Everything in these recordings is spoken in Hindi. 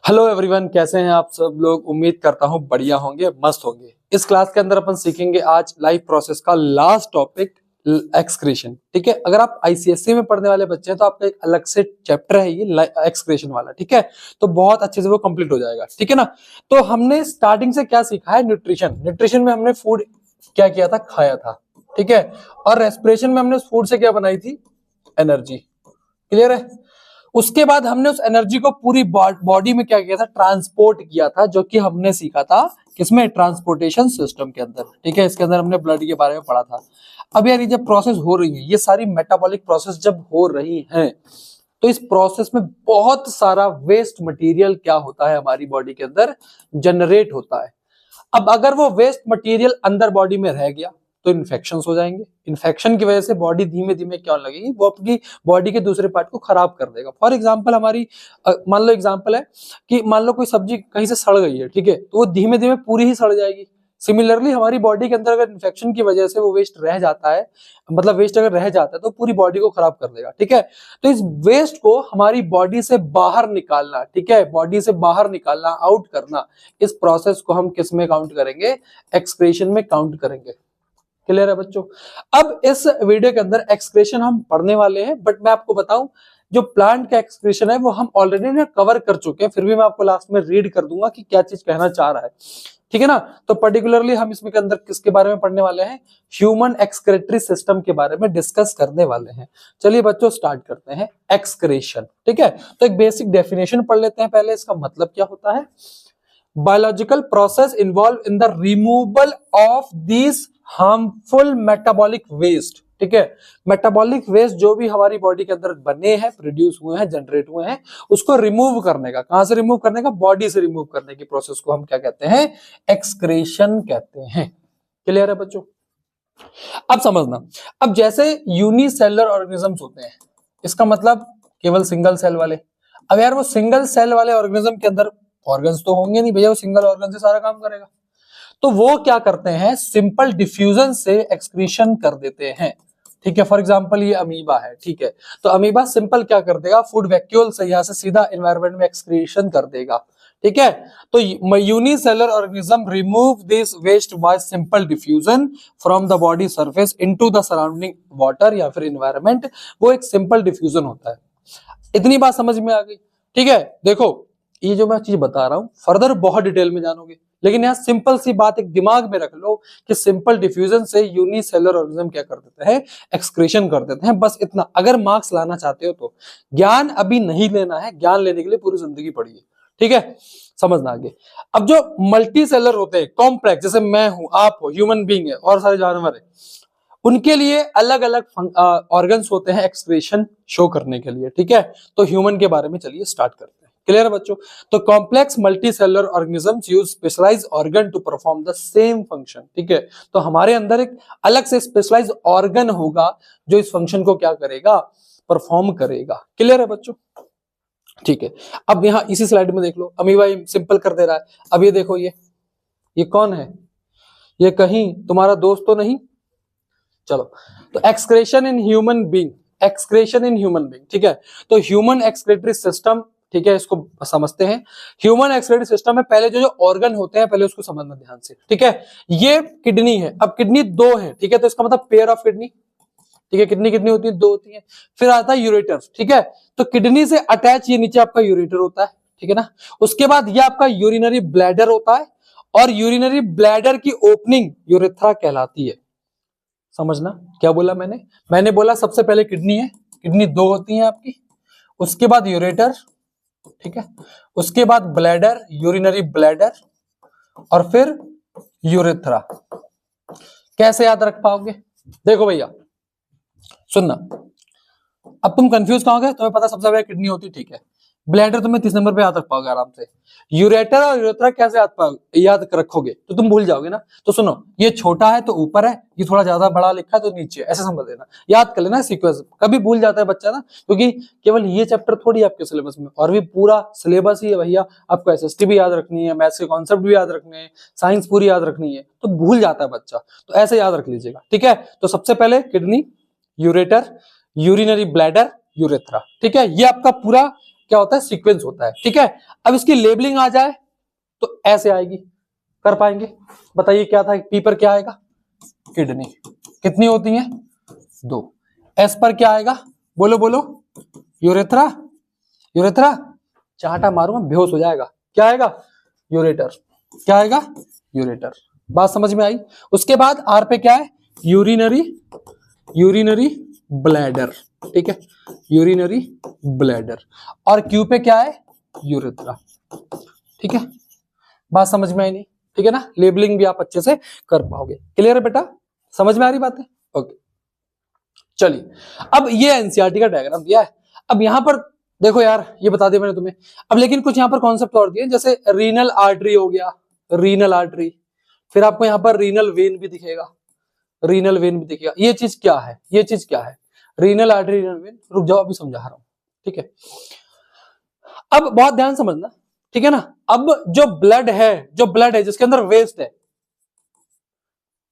हेलो एवरीवन, कैसे हैं आप सब लोग। उम्मीद करता हूं बढ़िया होंगे, मस्त होंगे। इस क्लास के अंदर अपन सीखेंगे आज लाइफ प्रोसेस का लास्ट टॉपिक एक्सक्रीशन। ठीक है, अगर आप आईसीएससी में पढ़ने वाले बच्चे हैं तो आपका एक अलग से चैप्टर है ये एक्सक्रीशन वाला। ठीक है, तो बहुत अच्छे से वो कंप्लीट हो जाएगा। ठीक है ना। तो हमने स्टार्टिंग से क्या सीखा है, न्यूट्रिशन। न्यूट्रिशन में हमने फूड क्या किया था, खाया था। ठीक है, और रेस्पिरेशन में हमने उस फूड से क्या बनाई थी, एनर्जी। क्लियर है। उसके बाद हमने उस एनर्जी को पूरी बॉडी में क्या किया था, ट्रांसपोर्ट किया था, जो कि हमने सीखा था किसमें, ट्रांसपोर्टेशन सिस्टम के अंदर। ठीक है, इसके अंदर हमने ब्लड के बारे में पढ़ा था। अब यार ये जब प्रोसेस हो रही है, ये सारी मेटाबॉलिक प्रोसेस जब हो रही हैं, तो इस प्रोसेस में बहुत सारा वेस्ट मटेरियल क्या होता है, हमारी बॉडी के अंदर जनरेट होता है। अब अगर वो वेस्ट मटेरियल अंदर बॉडी में रह गया तो इन्फेक्शंस हो जाएंगे। इन्फेक्शन की वजह से बॉडी धीमे धीमे क्या होने लगेगी, वो अपनी बॉडी के दूसरे पार्ट को खराब कर देगा। फॉर एग्जांपल हमारी मान लो एग्जांपल है कि मान लो कोई सब्जी कहीं से सड़ गई है, ठीक है, तो वो धीमे धीमे पूरी ही सड़ जाएगी। सिमिलरली हमारी बॉडी के अंदर अगर इन्फेक्शन की वजह से वो वेस्ट रह जाता है, मतलब वेस्ट अगर रह जाता है तो पूरी बॉडी को खराब कर देगा। ठीक है, तो इस वेस्ट को हमारी बॉडी से बाहर निकालना, ठीक है, बॉडी से बाहर निकालना, आउट करना, इस प्रोसेस को हम किस में काउंट करेंगे, एक्सक्रीशन में काउंट करेंगे। क्लियर है बच्चों। अब इस वीडियो के अंदर एक्सक्रीशन हम पढ़ने वाले हैं, बट मैं आपको बताऊं जो प्लांट का एक्सक्रीशन है वो हम ऑलरेडी ना कवर कर चुके हैं, फिर भी मैं आपको लास्ट में रीड कर दूंगा कि क्या चीज कहना चाह रहा है। ठीक है ना। तो पर्टिकुलरली हम इसमें के अंदर किसके बारे में पढ़ने वाले हैं, ह्यूमन एक्सक्रीटरी सिस्टम के बारे में डिस्कस करने वाले हैं। चलिए बच्चों स्टार्ट करते हैं एक्सक्रीशन। ठीक है, तो एक बेसिक डेफिनेशन पढ़ लेते हैं पहले, इसका मतलब क्या होता है। Biological process involve in the removal of this harmful metabolic waste. ठीक है, मेटाबॉलिक वेस्ट जो भी हमारी बॉडी के अंदर बने हैं, प्रोड्यूस हुए हैं, जनरेट हुए हैं, उसको रिमूव करने का, कहां से रिमूव करने का, बॉडी से रिमूव करने की प्रोसेस को हम क्या कहते हैं, एक्सक्रीशन कहते हैं। क्लियर है बच्चों। अब समझना, अब जैसे यूनिसेलुलर ऑर्गेनिजम्स होते हैं, इसका मतलब केवल सिंगल सेल वाले। अब यार वो सिंगल सेल वाले ऑर्गेनिज्म के अंदर ऑर्गन्स तो होंगे नहीं भैया, वो सिंगल ऑर्गन से सारा काम करेगा। तो वो क्या करते हैं, सिंपल डिफ्यूजन से एक्सक्रीशन कर देते हैं। ठीक है, फॉर एग्जांपल ये अमीबा है, ठीक है, तो अमीबा सिंपल क्या कर देगा, फूड वैक्यूल से यहां से सीधा एनवायरनमेंट में एक्सक्रीशन कर देगा। ठीक है, तो unicellular organism remove this waste by simple diffusion from the body surface into the surrounding water या फिर एनवायरनमेंट। वो एक सिंपल डिफ्यूजन होता है। इतनी बात समझ में आ गई। ठीक है, देखो ये जो मैं चीज बता रहा हूं फर्दर बहुत डिटेल में जानोगे, लेकिन यहाँ सिंपल सी बात एक दिमाग में रख लो कि सिंपल डिफ्यूजन से यूनिसेलुलर ऑर्गेनिज्म क्या कर देते हैं, एक्सक्रीशन कर देते हैं। बस इतना। अगर मार्क्स लाना चाहते हो तो ज्ञान अभी नहीं लेना है, ज्ञान लेने के लिए पूरी जिंदगी पड़ी है। ठीक है, समझना आगे। अब जो मल्टी सेलर होते हैं, कॉम्प्लेक्स, जैसे मैं हूं, आप हो, ह्यूमन बीइंग है और सारे जानवर है, उनके लिए अलग अलग ऑर्गन्स होते हैं एक्सक्रीशन शो करने के लिए। ठीक है, तो ह्यूमन के बारे में चलिए स्टार्ट करते हैं। क्लियर है बच्चों। तो complex multi cellular organisms use specialised organ to perform the same function. ठीक है, तो हमारे अंदर एक अलग से स्पेशलाइज्ड ऑर्गन होगा जो इस फंक्शन को क्या करेगा, परफॉर्म करेगा। क्लियर है बच्चों। ठीक है, अब यहां इसी स्लाइड में देख लो, अमीबा सिंपल कर दे रहा है। अब ये देखो, ये कौन है, ये कहीं तुम्हारा दोस्त तो नहीं। चलो, तो excretion in human being, excretion in human being. ठीक है, तो ह्यूमन एक्सक्रीटरी सिस्टम, ठीक है, इसको समझते हैं। ह्यूमन एक्सक्रीटरी सिस्टम में पहले जो ऑर्गन होते हैं पहले उसको समझना ध्यान से। ठीक है, ये किडनी है। अब किडनी दो है, ठीक है, तो इसका मतलब पेयर ऑफ किडनी। ठीक है, किडनी कितनी होती है, दो होती है। फिर आता है यूरेटर। ठीक है, तो किडनी से अटैच ये नीचे आपका यूरेटर होता है। ठीक है ना। उसके बाद ये आपका यूरिनरी ब्लैडर होता है, और यूरिनरी ब्लैडर की ओपनिंग यूरेथ्रा कहलाती है। समझना क्या बोला मैंने बोला सबसे पहले किडनी है, किडनी दो होती है आपकी, उसके बाद यूरेटर, ठीक है, उसके बाद ब्लैडर, यूरिनरी ब्लैडर, और फिर यूरेथ्रा। कैसे याद रख पाओगे, देखो भैया सुनना, अब तुम कंफ्यूज कहाँ हो गए, तुम्हें पता सबसे पहले किडनी होती, ठीक है, ब्लैडर तुम्हें 30 नंबर पे याद रख पाओगे आराम से। यूरेटर और यूरेथ्रा कैसे याद रखोगे, तो तुम भूल जाओगे ना। तो सुनो, ये छोटा है तो ऊपर है, ये थोड़ा ज्यादा बड़ा लिखा है तो नीचे, ऐसे समझ लेना, याद कर लेना सीक्वेंस। कभी भूल जाता है बच्चा ना, क्योंकि केवल ये चैप्टर थोड़ी आपके सिलेबस में, और भी पूरा सिलेबस ही है भैया। आपको एसएसटी भी याद रखनी है, मैथ्स के कॉन्सेप्ट भी याद रखने हैं, साइंस पूरी याद रखनी है, तो भूल जाता है बच्चा, तो ऐसे याद रख लीजिएगा। ठीक है, तो सबसे पहले kidney, ureter, urinary bladder, urethra. ठीक है, ये आपका पूरा क्या होता है, सीक्वेंस होता है। ठीक है, अब इसकी लेबलिंग आ जाए तो ऐसे आएगी, कर पाएंगे? बताइए क्या था, पी पर क्या आएगा, किडनी, कितनी होती है, 2। एस पर क्या आएगा, बोलो बोलो, यूरेथ्रा, यूरेथ्रा, चाटा मारूंगा बेहोश हो जाएगा, क्या आएगा, यूरेटर, क्या आएगा, यूरेटर। बात समझ में आई? उसके बाद आर पे क्या है, यूरिनरी, यूरिनरी ब्लैडर। ठीक है, यूरिनरी ब्लैडर। और क्यू पे क्या है, यूरेथ्रा। ठीक है, बात समझ में आई नहीं? ठीक है ना, लेबलिंग भी आप अच्छे से कर पाओगे। क्लियर है बेटा, समझ में आ रही बात है? ओके, चलिए अब ये एनसीईआरटी का डायग्राम दिया है। अब यहां पर देखो यार, ये बता दिया मैंने तुम्हें। अब लेकिन कुछ यहां पर कॉन्सेप्ट और दिए, जैसे रीनल आर्टरी हो गया, रीनल आर्टरी, फिर आपको यहां पर रीनल वेन भी दिखेगा, रीनल वेन भी दिखेगा। ये चीज क्या है, ये चीज क्या है, रीनल आर्टरी, रीनल वेन, रुक जाओ अभी समझा रहा हूं। ठीक है, अब बहुत ध्यान समझना, ठीक है ना। अब जो ब्लड है, जो ब्लड है जिसके अंदर वेस्ट है,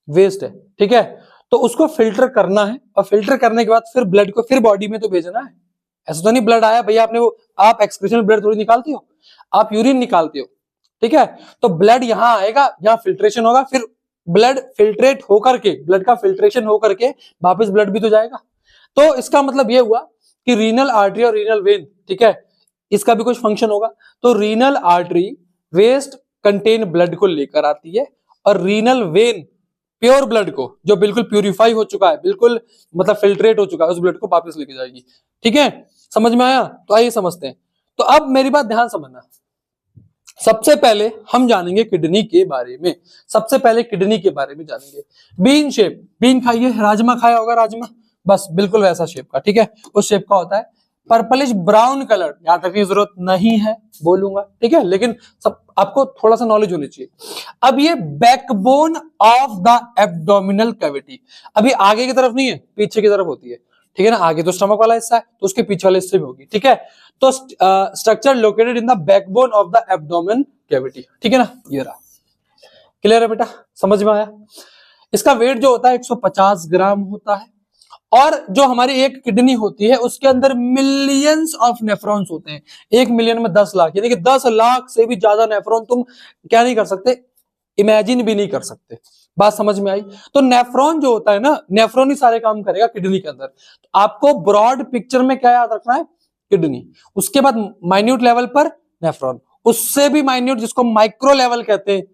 वेस्ट है, ठीक है, तो उसको फिल्टर करना है, और फिल्टर करने के बाद फिर ब्लड को फिर बॉडी में तो भेजना है। ऐसा तो नहीं ब्लड आया भैया आपने वो, आप एक्सक्रीशन ब्लड थोड़ी निकालती हो, आप यूरिन निकालती हो। ठीक है, तो ब्लड यहां आएगा, यहां फिल्ट्रेशन होगा, फिर ब्लड फिल्ट्रेट होकर के, ब्लड का फिल्ट्रेशन होकर के वापस ब्लड भी तो जाएगा। तो इसका मतलब ये हुआ कि रीनल आर्टरी और रीनल वेन, ठीक है, इसका भी कुछ फंक्शन होगा। तो renal artery waste contain blood को लेकर आती है, और रीनल वेन प्योर ब्लड को, जो बिल्कुल प्यूरिफाई हो चुका है, बिल्कुल मतलब फिल्ट्रेट हो चुका है, उस ब्लड को वापस लेके जाएगी। ठीक है, समझ में आया? तो आइए समझते हैं। तो अब मेरी बात ध्यान समझना, सबसे पहले हम जानेंगे किडनी के बारे में, सबसे पहले किडनी के बारे में जानेंगे। बीन शेप, बीन खाइए, राजमा खाया होगा, राजमा, बस बिल्कुल वैसा शेप का। ठीक है, उस शेप का होता है, पर्पलिश ब्राउन कलर, याद रखने की जरूरत नहीं है, बोलूंगा। ठीक है, लेकिन सब आपको थोड़ा सा नॉलेज होनी चाहिए। अब ये backbone of the abdominal cavity, अभी आगे की तरफ नहीं है, पीछे की तरफ होती है। ठीक है ना, आगे तो स्टमक वाला हिस्सा है, तो उसके पीछे वाले हिस्से में होगी। ठीक है, तो structure located in the backbone of the abdomen cavity. ठीक है ना, ये रहा। क्लियर है बेटा, समझ में आया? इसका वेट जो होता है 150 ग्राम होता है, और जो हमारी एक किडनी होती है उसके अंदर मिलियंस ऑफ नेफ्रॉन्स होते हैं। 1 मिलियन में 10 लाख, यानी कि 10 लाख से भी ज्यादा नेफ्रॉन तुम क्या नहीं कर सकते, इमेजिन भी नहीं कर सकते। बात समझ में आई? तो नेफ्रॉन जो होता है ना, नेफ्रॉन ही सारे काम करेगा किडनी के अंदर। तो आपको ब्रॉड पिक्चर में क्या याद रखना है, किडनी, उसके बाद माइन्यूट लेवल पर नेफ्रॉन, उससे भी माइन्यूट जिसको माइक्रो लेवल कहते हैं,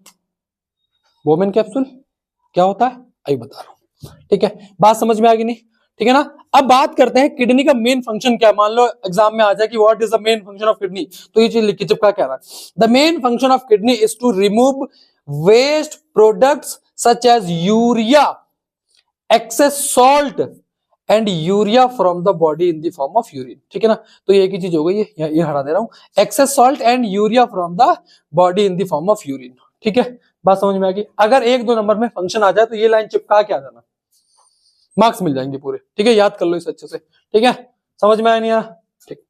वोमेन कैप्सूल। क्या होता है अभी बता रहा हूं। ठीक है, बात समझ में आ गई नहीं? ठीक है ना। अब बात करते हैं किडनी का मेन फंक्शन क्या। मान लो एग्जाम में आ जाए कि what is the main function of kidney, तो ये चीज लिखी चिपका क्या रहा है, the main function of kidney is to remove waste products such as urea, excess salt and urea from the body in the form of urine. ठीक है ना, तो ये एक ही चीज हो गई, ये हटा दे रहा हूं, excess salt and urea from the body in the form of urine. ठीक है, बात समझ में आ गई? अगर 1-2 नंबर में फंक्शन आ जाए तो ये लाइन चिपका के आ जाना, मार्क्स मिल जाएंगे पूरे। ठीक है, याद कर लो इस अच्छे से। ठीक है, समझ में आया नहीं आया? ठीक।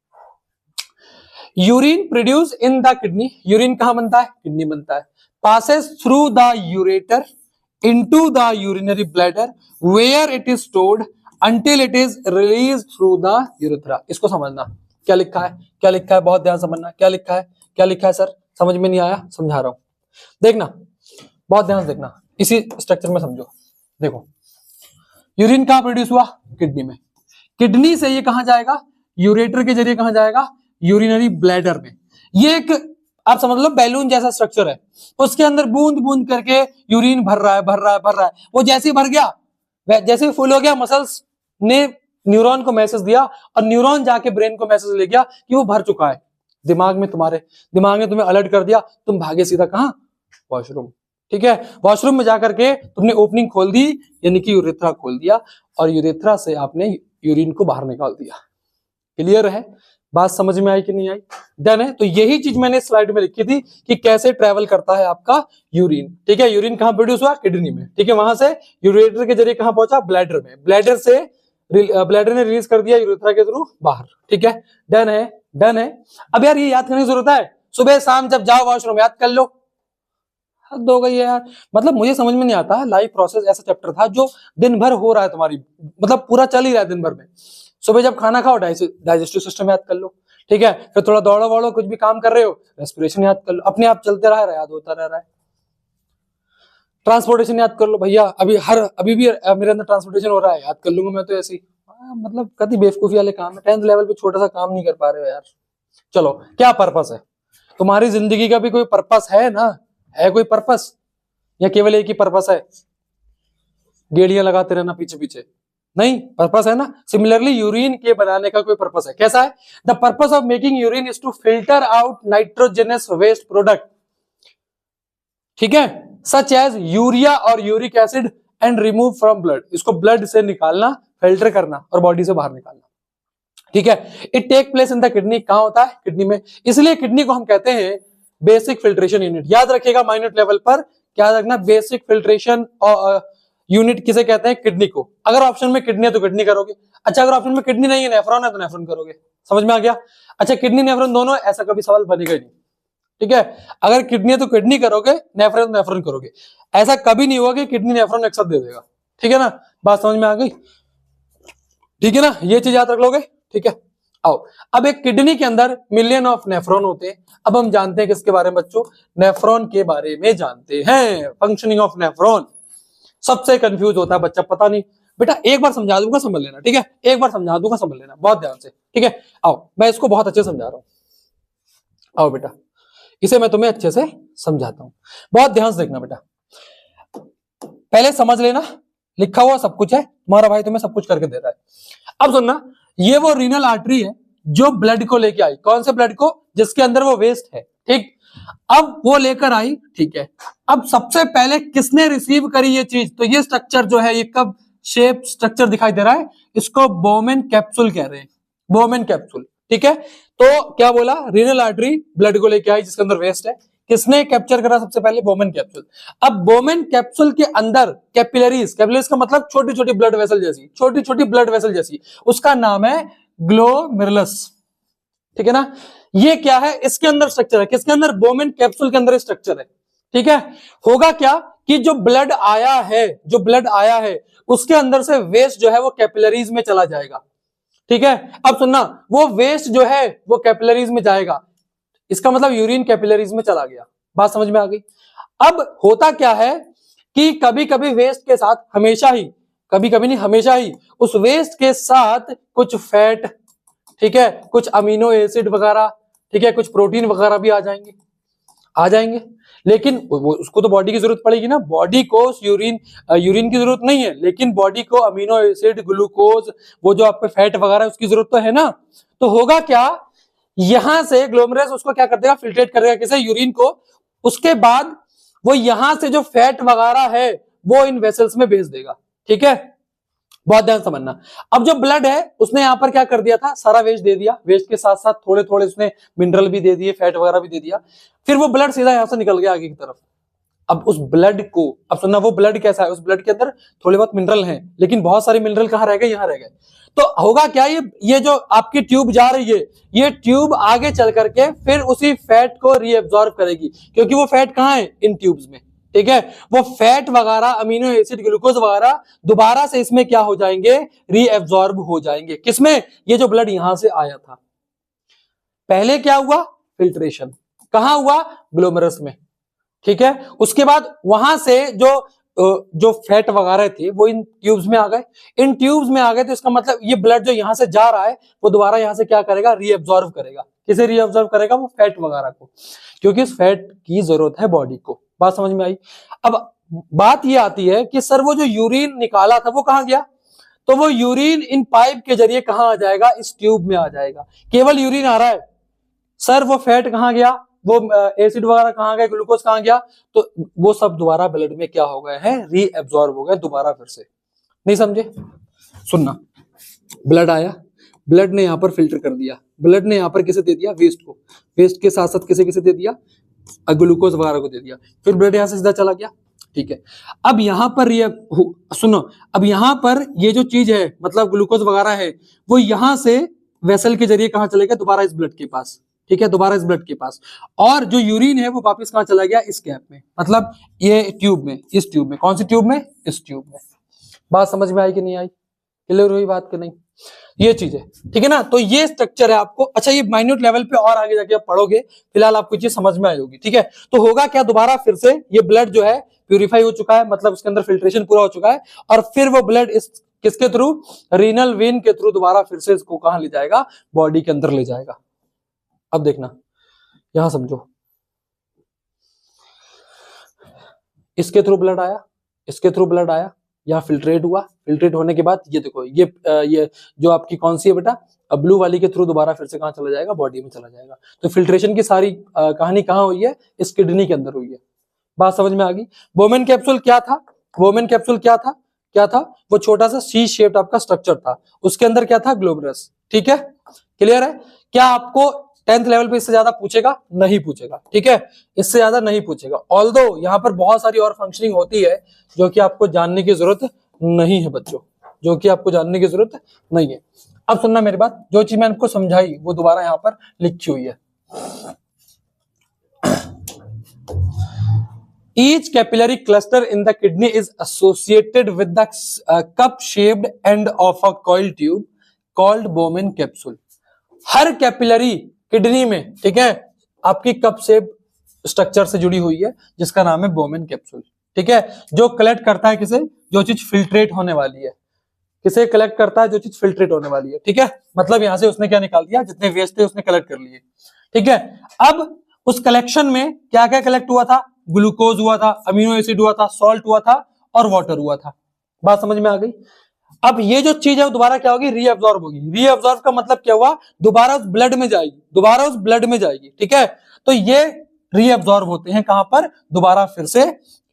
Urine produce in the kidney, urine कहां बनता है, किडनी बनता है, passes through the ureter into the urinary bladder where it is stored until it is release through the urethra. इसको समझना, क्या लिखा है, क्या लिखा है, बहुत ध्यान समझना, क्या लिखा है, क्या लिखा है सर, समझ में नहीं आया, समझा रहा हूं, देखना, बहुत ध्यान से देखना, इसी स्ट्रक्चर में समझो। देखो, यूरिन कहां प्रोड्यूस हुआ, किडनी में, किडनी से ये कहां जाएगा, यूरेटर के जरिए कहां जाएगा, यूरिनरी ब्लैडर में। ये एक आप समझ लो बैलून जैसा स्ट्रक्चर है, उसके अंदर बूंद बूंद करके यूरिन भर रहा है, भर रहा है, भर रहा है। वो जैसे ही भर गया, जैसे ही फुल हो गया, मसल्स ने न्यूरॉन को मैसेज दिया, और न्यूरॉन जाके ब्रेन को मैसेज ले गया कि वो भर चुका है। दिमाग में, तुम्हारे दिमाग ने तुम्हें अलर्ट कर दिया, तुम भागे सीधा कहां, वॉशरूम। ठीक है, वॉशरूम में जाकर के तुमने ओपनिंग खोल दी, यानी कि यूरेथ्रा खोल दिया, और यूरेथ्रा से आपने यूरिन को बाहर निकाल दिया। क्लियर है, बात समझ में आई कि नहीं आई? डन है। तो यही चीज मैंने स्लाइड में लिखी थी कि कैसे ट्रेवल करता है आपका यूरिन। ठीक है, यूरिन कहां प्रोड्यूस हुआ, किडनी में। ठीक है, वहां से यूरेटर के जरिए कहां पहुंचा, ब्लैडर में, ब्लैडर से ब्लैडर ने रिलीज कर दिया यूरेथ्रा के थ्रू बाहर। ठीक है, डन है, डन है। अब यार ये याद करने की जरूरत है, सुबह शाम जब जाओ वॉशरूम याद कर लो, हद हो गई है यार। मतलब मुझे समझ में नहीं आता, लाइफ प्रोसेस ऐसा चैप्टर था जो दिन भर हो रहा है तुम्हारी, मतलब पूरा चल ही रहा है दिन भर में। सुबह जब खाना खाओ डाइजेस्टिव सिस्टम याद कर लो, ठीक है, फिर थोड़ा दौड़ो वौड़ो, कुछ भी काम कर रहे हो, रेस्पिरेशन याद कर लो, अपने आप चलते रहा याद होता रह रहा है। ट्रांसपोर्टेशन याद कर लो भैया, अभी भी मेरे अंदर ट्रांसपोर्टेशन हो रहा है, याद कर लूंगा मैं तो ऐसे ही। मतलब कति बेवकूफी वाले काम है, 10th लेवल पे छोटा सा काम नहीं कर पा रहे हो यार। चलो, क्या पर्पस है तुम्हारी जिंदगी का? भी कोई पर्पस है ना? है कोई पर्पस, या केवल एक ही पर्पस है, गेड़ियां लगाते रहना पीछे पीछे? नहीं, पर्पस है ना। सिमिलरली यूरिन के बनाने का कोई पर्पस है। कैसा है? The purpose of making urine is to filter out nitrogenous waste product, ठीक है, सच एज यूरिया और uric acid and remove from blood. इसको ब्लड से निकालना, फिल्टर करना और बॉडी से बाहर निकालना, ठीक है। It take place in the kidney. कहां होता है? किडनी में। इसलिए किडनी को हम कहते हैं बेसिक फिल्ट्रेशन यूनिट। याद रखिएगा माइन्यूट लेवल पर, क्या रखना? बेसिक फिल्ट्रेशन यूनिट किसे कहते हैं? किडनी को। अगर ऑप्शन में किडनी है तो किडनी करोगे। अच्छा, अगर ऑप्शन में किडनी नहीं है, नेफ्रॉन है, तो नेफ्रॉन करोगे। समझ में आ गया? अच्छा, किडनी नेफ्रॉन दोनों, ऐसा कभी सवाल बनेगा ही नहीं, ठीक है। अगर किडनी है तो किडनी करोगे, नेफ्रॉन तो नेफ्रॉन करोगे। ऐसा कभी नहीं होगा कि किडनी नेफ्रॉन एक साथ दे देगा, ठीक है ना। बात समझ में आ गई? ठीक है ना, ये चीज याद रख लोगे, ठीक है। आओ, अब एक किडनी के अंदर मिलियन ऑफ नेफ्रॉन होते हैं। अब हम जानते हैं किसके बारे में बच्चों? नेफ्रॉन के बारे में जानते हैं। फंक्शनिंग ऑफ नेफ्रॉन सबसे कंफ्यूज होता है बच्चा, पता नहीं। बेटा एक बार समझा दूंगा, समझ लेना, ठीक है। एक बार समझा दूंगा, समझ लेना बहुत ध्यान से, ठीक है। आओ, मैं इसको बहुत अच्छे समझा रहा हूं। आओ बेटा, इसे मैं तुम्हें अच्छे से समझाता हूं, बहुत ध्यान से देखना बेटा। पहले समझ लेना, लिखा हुआ सब कुछ है, तुम्हारा भाई तुम्हें सब कुछ करके दे रहा है। अब सुनना, ये वो रीनल आर्टरी है जो ब्लड को लेके आई। कौन से ब्लड को? जिसके अंदर वो वेस्ट है, ठीक। अब वो लेकर आई, ठीक है। अब सबसे पहले किसने रिसीव करी ये चीज? तो ये स्ट्रक्चर जो है, ये कब शेप स्ट्रक्चर दिखाई दे रहा है, इसको बोमेन कैप्सूल कह रहे हैं। बोमेन कैप्सूल, ठीक है। तो क्या बोला? रीनल आर्टरी ब्लड को लेके आई जिसके अंदर वेस्ट है। किसने कैप्चर करा सबसे पहले? Bowman capsule. अब बोमेन कैप्सूल के अंदर कैपिलरीज, कैपिलरीज का मतलब छोटी छोटी ब्लड वेसल जैसी, छोटी छोटी ब्लड वेसल जैसी, उसका नाम है ग्लोमेरुलस, ठीक है ना। ये क्या है? इसके अंदर स्ट्रक्चर है। किसके अंदर? बोमेन कैप्सूल के अंदर स्ट्रक्चर है, ठीक है। होगा क्या कि जो ब्लड आया है, जो ब्लड आया है उसके अंदर से वेस्ट जो है वो कैपिलरीज में चला जाएगा, ठीक है। अब सुनना, वो वेस्ट जो है वो कैपिलरीज में जाएगा, इसका मतलब यूरिन कैपिलरीज में चला गया। बात समझ में आ गई? अब होता क्या है कि कभी कभी वेस्ट के साथ, हमेशा ही, कभी कभी नहीं हमेशा ही, उस वेस्ट के साथ कुछ फैट, ठीक है, कुछ अमीनो एसिड वगैरह, ठीक है, कुछ प्रोटीन वगैरह भी आ जाएंगे। लेकिन उसको तो बॉडी की जरूरत पड़ेगी ना। बॉडी को यूरिन की जरूरत नहीं है, लेकिन बॉडी को अमीनो एसिड, ग्लूकोज, वो जो आपके फैट वगैरह है उसकी जरूरत तो है ना। तो होगा क्या, यहां से ग्लोमेरुलस उसको क्या कर देगा? फिल्ट्रेट कर देगा, किसे? यूरिन को। उसके बाद वो यहां से जो फैट वगैरह है वो इन वेसल्स में भेज देगा, ठीक है। बहुत ध्यान समझना। अब जो ब्लड है उसने यहां पर क्या कर दिया था? सारा वेस्ट दे दिया। वेस्ट के साथ साथ थोड़े थोड़े उसने मिनरल भी दे दिए, फैट वगैरह भी दे दिया। फिर वो ब्लड सीधा यहां से निकल गया आगे की तरफ। अब उस ब्लड को, अब सुनना, वो ब्लड कैसा है? उस ब्लड के अंदर थोड़े बहुत मिनरल हैं, लेकिन बहुत सारे मिनरल कहां रह गए? यहां रह गए। तो होगा क्या, ये जो आपकी ट्यूब जा रही है, ये ट्यूब आगे चल करके फिर उसी फैट को रीएब्जॉर्ब करेगी, क्योंकि वो फैट कहां है? इन ट्यूब्स में, ठीक है। वो फैट वगैरह, अमीनो एसिड, ग्लूकोज वगैरह दोबारा से इसमें क्या हो जाएंगे? रीएब्जॉर्ब हो जाएंगे। किसमें? ये जो ब्लड यहां से आया था। पहले क्या हुआ? फिल्ट्रेशन। कहां हुआ? ग्लोमेरुलस में, ठीक है। उसके बाद वहां से जो फैट वगैरह थे वो इन ट्यूब्स में आ गए। इन ट्यूब्स में आ गए तो इसका मतलब ये ब्लड जो यहां से जा रहा है वो दोबारा यहां से क्या करेगा? रीअब्सॉर्ब करेगा। किसे रीअब्सॉर्ब करेगा? वो फैट वगैरह को, क्योंकि इस फैट की जरूरत है बॉडी को। बात समझ में आई? अब बात ये आती है कि सर वो जो यूरिन निकाला था वो कहां गया? तो वो यूरिन इन पाइप के जरिए कहां आ जाएगा? इस ट्यूब में आ जाएगा। केवल यूरिन आ रहा है सर, वो फैट कहां गया? वो एसिड वगैरह कहां गए? ग्लूकोज कहां गया? तो वो सब दोबारा ब्लड में क्या हो गए हैं? रीएब्सॉर्ब हो गए दोबारा फिर से। नहीं समझे? सुनना, ब्लड आया, ब्लड ने यहां पर फिल्टर कर दिया, ब्लड ने यहां पर किसे दे दिया? वेस्ट को। वेस्ट के साथ साथ किसे किसे दे दिया? ग्लूकोज वगैरह को दे दिया। फिर ब्लड यहां से सीधा चला गया, ठीक है। अब यहां पर सुनो, अब यहां पर ये जो चीज है, मतलब ग्लूकोज वगैरह है, वो यहां से वेसल के जरिए कहां चलेगा? दोबारा इस ब्लड के पास, ठीक है, दोबारा इस ब्लड के पास। और जो यूरिन है वो वापस कहां चला गया? इस गैप में, मतलब ये ट्यूब में, इस ट्यूब में। कौन सी ट्यूब में? इस ट्यूब में। बात समझ में आई कि नहीं आई? क्लियर हुई बात कि नहीं? ये चीज है, ठीक है ना। तो ये स्ट्रक्चर है आपको, अच्छा ये माइन्यूट लेवल पे और आगे जाके आप पढ़ोगे, फिलहाल आपको चीज समझ में आई होगी, ठीक है। तो होगा क्या, दोबारा फिर से ये ब्लड जो है प्यूरिफाई हो चुका है, मतलब उसके अंदर फिल्ट्रेशन पूरा हो चुका है, और फिर वो ब्लड इस किसके थ्रू, रीनल वेन के थ्रू दोबारा फिर से इसको कहां ले जाएगा, बॉडी के अंदर ले जाएगा। अब देखना, यहां समझो, इसके थ्रू ब्लड आया, इसके थ्रू ब्लड आया, यहाँ फिल्ट्रेट हुआ, फिल्ट्रेट होने के बाद ये देखो, ये जो आपकी कौन सी है बेटा, ब्लू वाली के थ्रू दोबारा फिर से कहां चला जाएगा, बॉडी में चला जाएगा। तो फिल्ट्रेशन की सारी कहानी कहां हुई है, इस किडनी के अंदर हुई है। बात समझ में आ गई। बोमेन कैप्सूल क्या था, बोमेन कैप्सूल क्या था, क्या था, वो छोटा सा सी शेप्ड आपका स्ट्रक्चर था, उसके अंदर क्या था, ग्लोबुलस, ठीक है, क्लियर है। क्या आपको 10th लेवल पे इससे ज्यादा पूछेगा, नहीं पूछेगा, ठीक है, इससे ज्यादा नहीं पूछेगा। ऑल्दो यहाँ पर बहुत सारी और फंक्शनिंग होती है जो कि आपको जानने की जरूरत नहीं है बच्चों, जो कि आपको जानने की जरूरत नहीं है। अब सुनना मेरी बात, जो चीज मैंने आपको समझाई वो दोबारा यहाँ पर लिखी हुई है। Each capillary cluster in the kidney is associated with the cup-shaped end of a coil tube called Bowman capsule. Her capillary kidney में, ठीक है, आपकी कप शेप स्ट्रक्चर से जुड़ी हुई है जिसका नाम है बोमेन कैप्सूल, ठीक है, जो कलेक्ट करता है किसे, जो चीज फिल्ट्रेट होने वाली है, किसे कलेक्ट करता है, जो चीज फिल्ट्रेट होने वाली है, ठीक है। मतलब यहां से उसने क्या निकाल दिया, जितने वेस्ट थे उसने कलेक्ट कर लिए, ठीक है। अब उस कलेक्शन में क्या क्या कलेक्ट हुआ था, ग्लूकोज हुआ था, अमीनो एसिड हुआ था, सॉल्ट हुआ था और वाटर हुआ था। बात समझ में आ गई। अब ये जो चीज है वो दोबारा क्या होगी, रीअब्सॉर्ब होगी। रीअब्सॉर्ब का मतलब क्या हुआ, दोबारा उस ब्लड में जाएगी, दोबारा उस ब्लड में जाएगी, ठीक है। तो ये रीअब्सॉर्ब होते हैं कहां पर, दोबारा फिर से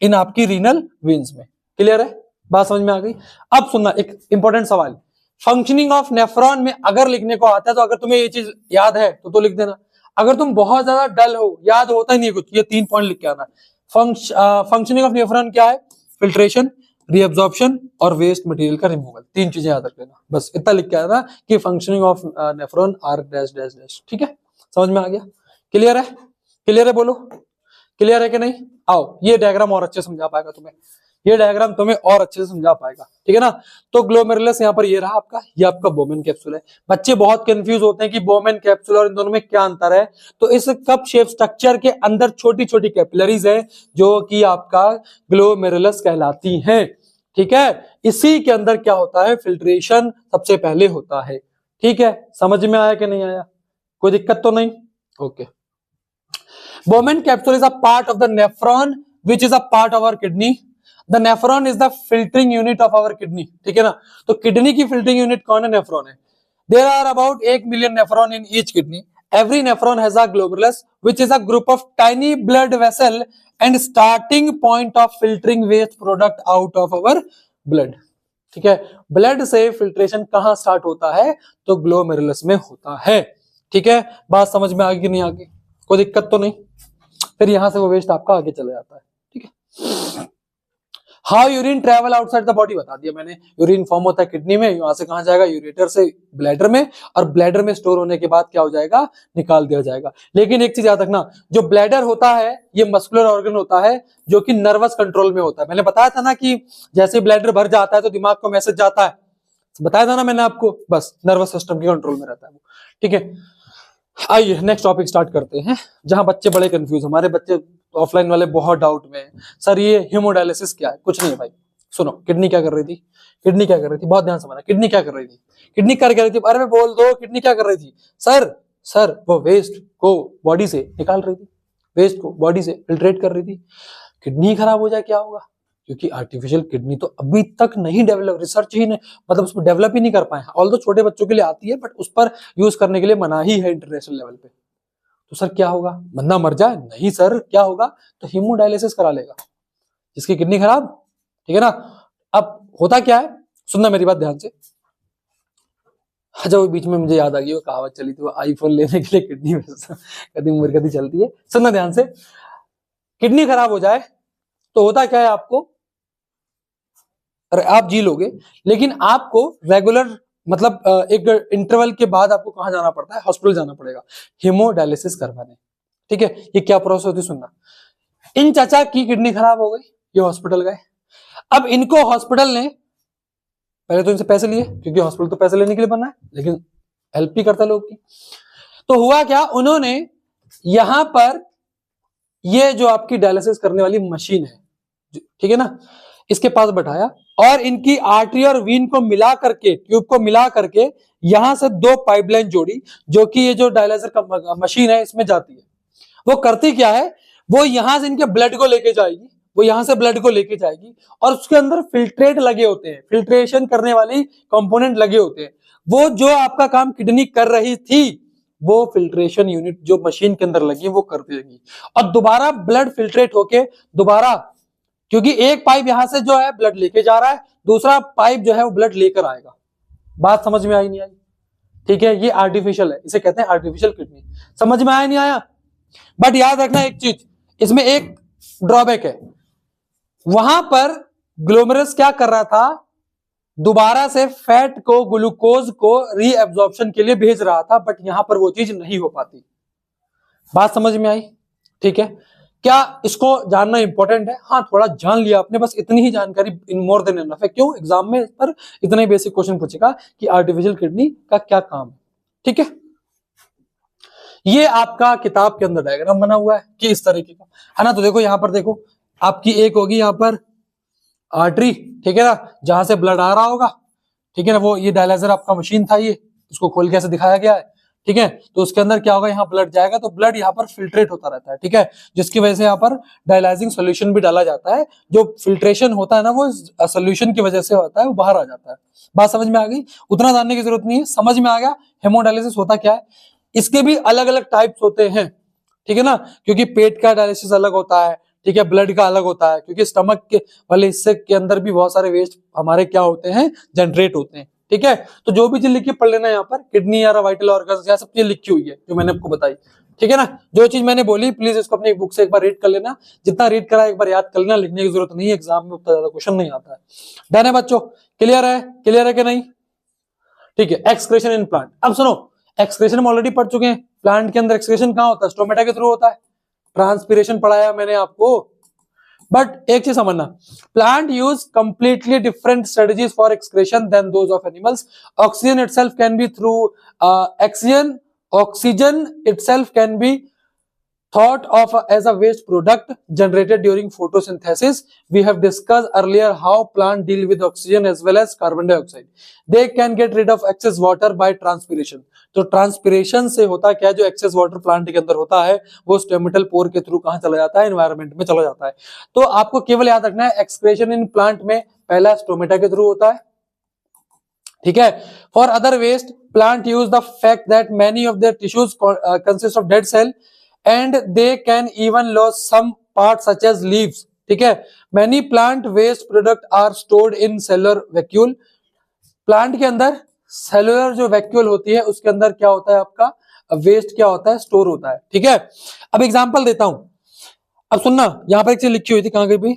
इन आपकी रीनल वेन्स में, क्लियर है, बात समझ में आ गई। अब सुनना एक इंपॉर्टेंट सवाल, फंक्शनिंग ऑफ नेफ्रॉन में अगर लिखने को आता है तो अगर तुम्हें ये चीज याद है तो लिख देना, अगर तुम बहुत ज्यादा डल हो, याद होता ही नहीं कुछ, ये 3 पॉइंट लिख के आना। फंक्शनिंग ऑफ नेफ्रॉन क्या है, फिल्ट्रेशन, रीअब्सॉर्प्शन और वेस्ट मटेरियल का रिमूवल, 3 चीजें याद रख लेना, बस इतना लिख के आना कि functioning of nephron are dash dash dash, ठीक है, समझ में आ गया, क्लियर है, क्लियर है, बोलो क्लियर है कि नहीं। आओ ये डायग्राम और अच्छे समझा पाएगा तुम्हें, ये डायग्राम तुम्हें और अच्छे से समझा पाएगा, ठीक है ना। तो ग्लोमेरुलस यहाँ पर ये रहा आपका, ये आपका बोमेन कैप्सूल है। बच्चे बहुत कंफ्यूज होते हैं कि बोमेन कैप्सूल और इन दोनों में क्या अंतर है। तो इस कप शेप स्ट्रक्चर के अंदर छोटी छोटी कैपिलरीज है जो कि आपका ग्लोमेरुलस कहलाती हैं, ठीक है। इसी के अंदर क्या होता है, फिल्ट्रेशन सबसे पहले होता है, ठीक है। समझ में आया कि नहीं आया, कोई दिक्कत तो नहीं, okay. Bowman capsule is a part of the nephron which is a part of our kidney. The nephron is the filtering unit of our kidney, ठीक है ना। तो किडनी की फिल्टरिंग यूनिट कौन है, नेफ्रॉन है। There are about 1 million nephron in each kidney. Every nephron has a glomerulus which is a group of tiny blood vessel and starting point of filtering waste product out of our blood, ठीक है। ब्लड से फिल्ट्रेशन कहां स्टार्ट होता है, तो ग्लोमेरुलस में होता है, ठीक है। बात समझ में आ गई कि नहीं आ गई, कोई दिक्कत तो नहीं। फिर यहां से वो वेस्ट आपका आगे चला जाता है, ठीक है। How urine travel outside the body बता दिया मैंने, यूरिन फॉर्म होता है किडनी में, वहां से कहां जाएगा, यूरेटर से ब्लैडर में, और ब्लैडर में स्टोर होने के बाद क्या हो जाएगा, निकाल दिया जाएगा। लेकिन एक चीज याद रखना, जो ब्लैडर होता है ये मस्कुलर ऑर्गन होता है जो कि नर्वस कंट्रोल में होता है। मैंने बताया था ना कि जैसे ब्लैडर भर जाता है तो दिमाग को मैसेज जाता है, बताया था ना मैंने आपको, बस नर्वस सिस्टम के कंट्रोल में रहता है वो, ठीक है। आइए नेक्स्ट टॉपिक स्टार्ट करते हैं, जहां बच्चे बड़े कंफ्यूज, हमारे बच्चे ऑफलाइन वाले बहुत डाउट में हैं। सर ये हीमोडायलिसिस क्या है, कुछ नहीं है भाई, सुनो। किडनी क्या कर रही थी, किडनी क्या कर रही थी, बहुत ध्यान से समझना, किडनी क्या कर रही थी, किडनी कर रही थी, अरे मैं बोल दो, किडनी क्या कर रही थी सर वो वेस्ट को बॉडी से निकाल रही थी, वेस्ट को बॉडी से फिल्ट्रेट कर रही थी। किडनी खराब हो जाए क्या होगा, क्योंकि आर्टिफिशियल किडनी तो अभी तक नहीं डेवलप, रिसर्च ही नहीं, मतलब उसको डेवलप ही नहीं कर पाए। ऑल्दो छोटे बच्चों के लिए आती है बट उस पर यूज करने के लिए मनाही है इंटरनेशनल लेवल पे। तो सर क्या होगा, बंदा मर जाए, नहीं सर क्या होगा, तो हीमोडायलिसिस करा लेगा जिसकी किडनी खराब, ठीक है ना। अब होता क्या है, सुनना मेरी बात ध्यान से। अच्छा वो बीच में मुझे याद आ गई वो कहावत चली थी, वो आईफोन लेने के लिए किडनी कभी उम्र कभी चलती है। सुनना ध्यान से, किडनी खराब हो जाए तो होता क्या है, आपको आप जी लोगे, लेकिन आपको रेगुलर मतलब एक इंटरवल के बाद आपको कहां जाना पड़ता है, हॉस्पिटल जाना पड़ेगा हीमोडायलिसिस करवाने, ठीक है। ये क्या प्रोसेस होती है, सुनना। इन चाचा की किडनी खराब हो गई, ये हॉस्पिटल गए। अब इनको हॉस्पिटल ने पहले तो इनसे पैसे लिए, क्योंकि हॉस्पिटल तो पैसे लेने के लिए बना है, लेकिन हेल्प भी करता है लोग की। तो हुआ क्या, उन्होंने यहां पर ये जो आपकी डायलिसिस करने वाली मशीन है, ठीक है ना, इसके पास बैठाया और इनकी आर्टरी और वीन को मिला करके, ट्यूब को मिला करके यहां से 2 पाइपलाइन जोड़ी, जो कि ये जो डायलिसिस का मशीन है इसमें जाती है। वो करती क्या है, वो यहां से इनके ब्लड को लेके जाएगी, वो यहां से ब्लड को लेके जाएगी और उसके अंदर फिल्ट्रेट लगे होते हैं, फिल्ट्रेशन करने वाली कंपोनेंट लगे होते हैं। वो जो आपका काम किडनी कर रही थी, वो फिल्ट्रेशन यूनिट जो मशीन के अंदर लगी वो कर देगी और दोबारा ब्लड फिल्ट्रेट होके दोबारा, क्योंकि एक पाइप यहां से जो है ब्लड लेके जा रहा है, दूसरा पाइप जो है वो ब्लड लेकर आएगा। बात समझ में आई नहीं आई? ठीक है, ये आर्टिफिशियल है, इसे कहते हैं आर्टिफिशियल किडनी। समझ में आया नहीं आया? बट याद रखना एक चीज, इसमें एक ड्रॉबैक है, वहां पर ग्लोमेरुलस क्या कर रहा था, दोबारा से फैट को, ग्लूकोज को रीएब्जॉर्प्शन के लिए भेज रहा था, बट यहां पर वो चीज नहीं हो पाती। बात समझ में आई? ठीक है, क्या इसको जानना इंपॉर्टेंट है? हाँ, थोड़ा जान लिया आपने, बस इतनी ही जानकारी इन मोर देन इनफ है। क्यों? एग्जाम में इस पर इतना ही बेसिक क्वेश्चन पूछेगा कि आर्टिफिशियल किडनी का क्या काम है। ठीक है, ये आपका किताब के अंदर डायग्राम बना हुआ है कि इस तरीके का है ना। तो देखो यहां पर, देखो आपकी एक होगी यहां पर आर्टरी, ठीक है ना, जहां से ब्लड आ रहा होगा, ठीक है ना, वो ये डायलाइजर आपका मशीन था, ये इसको खोल के ऐसे दिखाया गया है, ठीक है। तो उसके अंदर क्या होगा, यहाँ ब्लड जाएगा तो ब्लड यहाँ पर फिल्ट्रेट होता रहता है, ठीक है, जिसकी वजह से यहाँ पर डायलाइजिंग सोल्यूशन भी डाला जाता है। जो फिल्ट्रेशन होता है ना, वो सोल्यूशन की वजह से होता है, वो बाहर आ जाता है। बात समझ में आ गई? उतना जानने की जरूरत नहीं है, समझ में आ गया हेमोडायलिसिस होता क्या है। इसके भी अलग अलग टाइप्स होते हैं, ठीक है ना, क्योंकि पेट का डायलिसिस अलग होता है, ठीक है, ब्लड का अलग होता है, क्योंकि स्टमक के वाले हिस्से के अंदर भी बहुत सारे वेस्ट हमारे क्या होते हैं, जनरेट होते हैं। ठीक है, तो जो भी चीज लिखी पढ़ लेना, यहाँ पर किडनी या वाइटल ऑर्गन्स या सब चीज लिखी हुई है जो मैंने आपको बताई। ठीक है ना, जो चीज मैंने बोली प्लीज इसको अपनी बुक से एक बार रीड कर लेना, जितना रीड करा एक बार याद कर लेना, लिखने की जरूरत नहीं है, एग्जाम में उतना ज्यादा क्वेश्चन नहीं आता है। डन है बच्चों? क्लियर है? क्लियर है कि नहीं? ठीक है, एक्सक्रीशन इन प्लांट। अब सुनो, एक्सक्रीशन हम ऑलरेडी पढ़ चुके हैं, प्लांट के अंदर एक्सक्रीशन कहाँ होता है? स्टोमेटा के थ्रू होता है। ट्रांसपीरेशन पढ़ाया मैंने आपको, बट एक चीज समझना, plant use completely different strategies for excretion than those of animals. Oxygen itself can be through oxygen itself can be thought of as a waste product generated during photosynthesis. We have discussed earlier how plants deal with oxygen as well as carbon dioxide. They can get rid of excess water by transpiration. तो ट्रांसपिरेशन से होता क्या है, जो एक्सेस वाटर प्लांट के अंदर होता है वो स्टोमेटल पोर के थ्रू कहां चला जाता है? एनवायरमेंट में चला जाता है। तो आपको केवल याद रखना है, एक्सक्रीशन इन प्लांट में पहला स्टोमेटा के थ्रू होता है, ठीक है। For other waste plant use the fact that many of their tissues consist of dead cell and they can even lose some parts such as leaves. ठीक है, many plant waste product are stored in cellular vacuole. Plant के अंदर सेलुलर जो वैक्यूल होती है उसके अंदर क्या होता है, आपका वेस्ट क्या होता है, स्टोर होता है। ठीक है, अब एग्जांपल देता हूं, अब सुनना, यहां पर एक चीज लिखी हुई थी, कहां गई भी,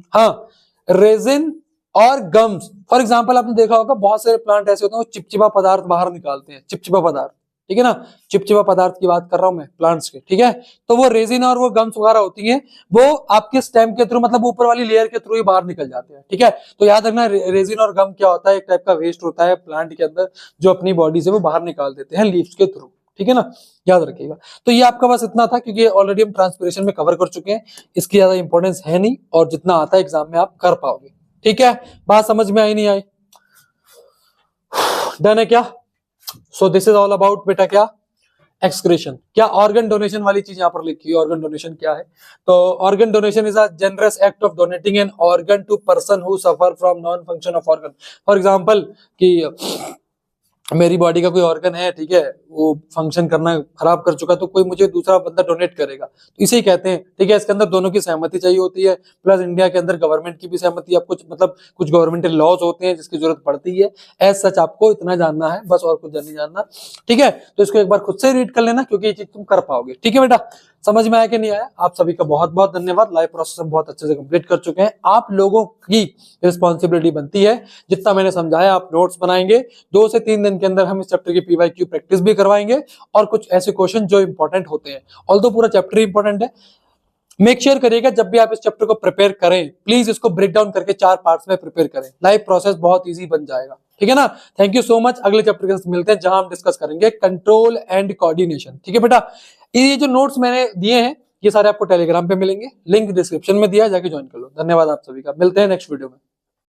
हाँ, रेजिन और गम्स। फॉर एग्जांपल आपने देखा होगा बहुत सारे प्लांट ऐसे होते हैं वो चिपचिपा पदार्थ बाहर निकालते हैं, चिपचिपा पदार्थ, ठीक है ना, चिपचिपा पदार्थ की बात कर रहा हूं मैं प्लांट्स के। ठीक है, तो वो रेजिन और वो गम्स वगैरह होती हैं, वो आपके स्टेम के थ्रू, मतलब ऊपर वाली लेयर के थ्रू ही बाहर निकल जाते हैं। ठीक है, तो याद रखना, रेजिन और गम क्या होता है, एक टाइप का वेस्ट होता है प्लांट के अंदर जो अपनी बॉडी से वो बाहर निकाल देते हैं लीव्स के थ्रू। ठीक है ना, याद रखिएगा। तो ये आपका बस इतना था, क्योंकि ऑलरेडी हम ट्रांसपिरेशन में कवर कर चुके हैं, इसकी ज्यादा इंपॉर्टेंस है नहीं, और जितना आता है एग्जाम में आप कर पाओगे। ठीक है, बात समझ में आई नहीं आई? डन है क्या? So this is all about बेटा क्या, एक्सक्रीशन। क्या ऑर्गन डोनेशन वाली चीज यहाँ पर लिखी है, ऑर्गन डोनेशन क्या है? तो organ donation is a generous act of donating an organ to person who suffer from non function of organ. For example कि मेरी बॉडी का कोई ऑर्गन है, ठीक है, वो फंक्शन करना खराब कर चुका, तो कोई मुझे दूसरा बंदा डोनेट करेगा, तो इसे ही कहते हैं। ठीक है, इसके अंदर दोनों की सहमति चाहिए होती है, प्लस इंडिया के अंदर गवर्नमेंट की भी सहमति, आप कुछ मतलब कुछ गवर्नमेंटल लॉज होते हैं जिसकी जरूरत पड़ती है। एज सच आपको इतना जानना है बस, और कुछ नहीं जानना। ठीक है, तो इसको एक बार खुद से रीड कर लेना, क्योंकि ये चीज तुम कर पाओगे। ठीक है बेटा, समझ में आया कि नहीं आया? आप सभी का बहुत बहुत धन्यवाद। लाइव प्रोसेस हम बहुत अच्छे से कंप्लीट कर चुके हैं। आप लोगों की रिस्पॉन्सिबिलिटी बनती है, जितना मैंने समझाया आप नोट्स बनाएंगे, 2 से 3 दिन के अंदर हम इस चैप्टर की पीवाईक्यू प्रैक्टिस भी करवाएंगे, और कुछ ऐसे क्वेश्चन जो इंपॉर्टेंट होते हैं। ऑल्दो पूरा चैप्टर इंपॉर्टेंट है, मेक श्योर करिएगा जब भी आप इस चैप्टर को प्रिपेयर करें, प्लीज इसको ब्रेक डाउन करके 4 पार्ट्स में प्रिपेयर करें, लाइफ प्रोसेस बहुत इजी बन जाएगा। ठीक है ना। Thank you so much. अगले चैप्टर के साथ मिलते हैं जहां हम डिस्कस करेंगे कंट्रोल एंड कोऑर्डिनेशन। ठीक है बेटा, ये जो नोट्स मैंने दिए हैं ये सारे आपको टेलीग्राम पे मिलेंगे, लिंक डिस्क्रिप्शन में दिया है, जाके ज्वाइन कर लो। धन्यवाद आप सभी का, मिलते हैं नेक्स्ट वीडियो में।